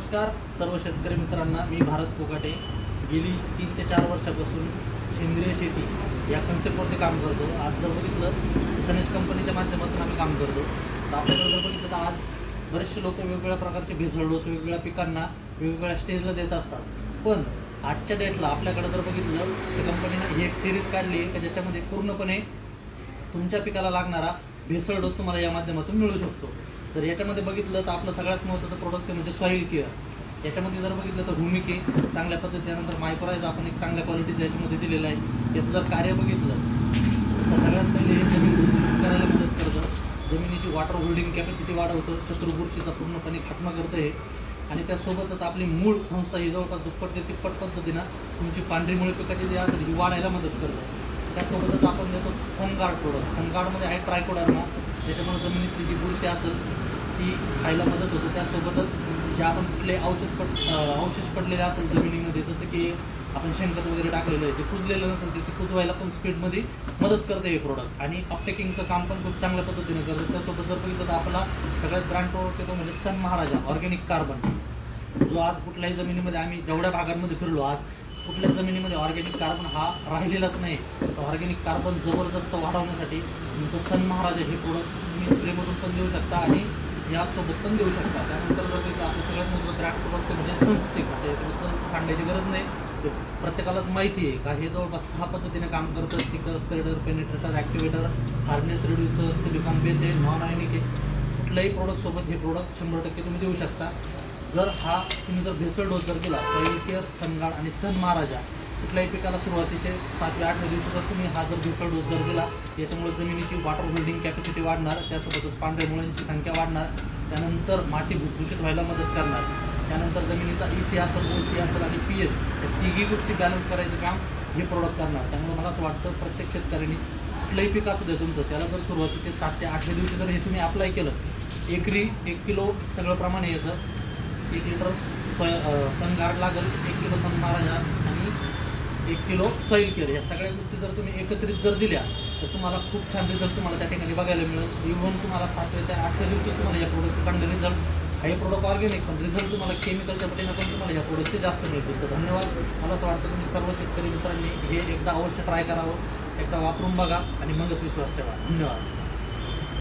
नमस्कार सर्व शेतकरी मित्रांना, मी भारत कोकाटे गेली 3 ते 4 वर्षापासून सेंद्रिय शेती या कन्सेप्टवरती काम करतो। आज जर बघितलं सनेज कंपनीच्या माध्यमातून आम्ही काम करतो। तर आपल्याकडे जर बघितलं तर आज बरेचसे लोक वेगवेगळ्या प्रकारचे भेसळ डोस वेगवेगळ्या पिकांना वेगवेगळ्या स्टेजला देत असतात। पण आजच्या डेटला आपल्याकडे जर बघितलं तर कंपनीने ही एक सिरीज काढली आहे की ज्याच्यामध्ये पूर्णपणे तुमच्या पिकाला लागणारा भेसळ डोस तुम्हाला या माध्यमातून मिळू शकतो। तर याच्यामध्ये बघितलं तर आपलं सगळ्यात महत्त्वाचं प्रोडक्ट म्हणजे सॉईल केअर। याच्यामध्ये जर बघितलं तर भूमिके चांगल्या पद्धतीनंतर मायक्रोराइज आपण एक चांगल्या क्वालिटीचं याच्यामध्ये दिलेलं आहे। याचं जर कार्य बघितलं तर सगळ्यात पहिले हे जमीन भुसभुशीत करायला मदत करतं, जमिनीची वॉटर होल्डिंग कॅपॅसिटी वाढवतं, शत्रुबुरशीचा पूर्णपणे खात्मा करतं हे। आणि त्यासोबतच आपली मूळ संस्था ही जवळपास दुप्पट ते तिप्पट पद्धतीनं तुमची पांढरी मुळे पिकाची जी असेल ही वाढायला मदत करतं। त्यासोबतच आपण देतो सनगार्ड प्रोडक्ट। सनगार्डमध्ये आहे ट्रायकोडर्मा, त्याच्यामुळे जमिनीतली जी बुरशी असेल ती खायला मदत होते। त्यासोबतच जे आपण कुठले अवशेष पडलेले असेल जमिनीमध्ये, जसं की आपण शेणखत वगैरे टाकलेलं आहे, ते कुजलेलं नसेल ते कुजवायला पण स्पीडमध्ये मदत करते हे प्रोडक्ट। आणि अपटेकिंगचं काम पण खूप चांगल्या पद्धतीने करतं। त्यासोबत जर बघितलं तर आपला सगळ्यात ब्रँड प्रोडक्ट येतो म्हणजे सन महाराजा ऑर्गॅनिक कार्बन, जो आज कुठल्याही जमिनीमध्ये आम्ही जेवढ्या भागांमध्ये फिरलो आज कुठल्याच जमिनीमध्ये ऑर्गॅनिक कार्बन हा राहिलेलाच नाही। तर ऑर्गॅनिक कार्बन जबरदस्त वाढवण्यासाठी तुमचं सन महाराजा हे प्रोडक्ट तुम्ही स्प्रेमधून पण देऊ शकता आणि यासोबत पण देऊ शकता। त्यानंतर जर बघितलं आपलं सगळ्यात मोठं ब्रँड प्रोडक्ट म्हणजे सनस्टिक, त्याच्याबद्दल सांगायची गरज नाही, ते प्रत्येकालाच माहिती आहे का हे जवळपास 6 पद्धतीने काम करतं। Sticker, spreader, penetrator, activator, hardness reducer, silicon base आहे, नॉन आयनिक आहे। कुठल्याही प्रोडक्टसोबत हे प्रोडक्ट 100% तुम्ही देऊ शकता। जर तुम्ही जर भेसळ डोस जर दिला सॉईल केअर, सनगार्ड आणि सन महाराजा कुठल्याही पिकाला सुरुवातीचे 7 8 दिवशी जर तुम्ही हा जर भेसळ डोस जर दिला, याच्यामुळे जमिनीची वॉटर होल्डिंग कॅपॅसिटी वाढणार, त्यासोबतच पांढऱ्या मुळ्यांची संख्या वाढणार, त्यानंतर माती भुसभुशीत व्हायला मदत करणार, त्यानंतर जमिनीचा EC असेल, OC असेल आणि pH या तिघी गोष्टी बॅलन्स करायचं काम हे प्रोडक्ट करणार। त्यामुळे मला असं वाटतं प्रत्येक शेतकऱ्यांनी कुठलंही पीक असू द्या तुमचं, त्याला जर सुरुवातीचे 7 ते 8 दिवशी जर हे तुम्ही अप्लाय केलं, एकरी 1 किलो सगळं प्रमाण यायचं, 1 लिटर सनगार्ड लागेल, 1 किलो सन महाराजा आणि 1 किलो सॉईल केअर, या सगळ्या गोष्टी जर तुम्ही एकत्रित जर दिल्या तर तुम्हाला खूप छान रिझल्ट तुम्हाला त्या ठिकाणी बघायला मिळेल। इव्हन तुम्हाला 7व्या ते 8व्या दिवशी तुम्हाला या प्रोडक्टचे चांगले रिझल्ट, हे प्रोडक्ट ऑर्गॅनिक पण रिझल्ट तुम्हाला केमिकलच्या पटीनं पण तुम्हाला या प्रोडक्टचे जास्त मिळतील। तर धन्यवाद। मला असं वाटतं तुम्ही सर्व शेतकरी मित्रांनी हे एकदा अवश्य ट्राय करावं, एकदा वापरून बघा आणि मगच विश्वास ठेवा। धन्यवाद।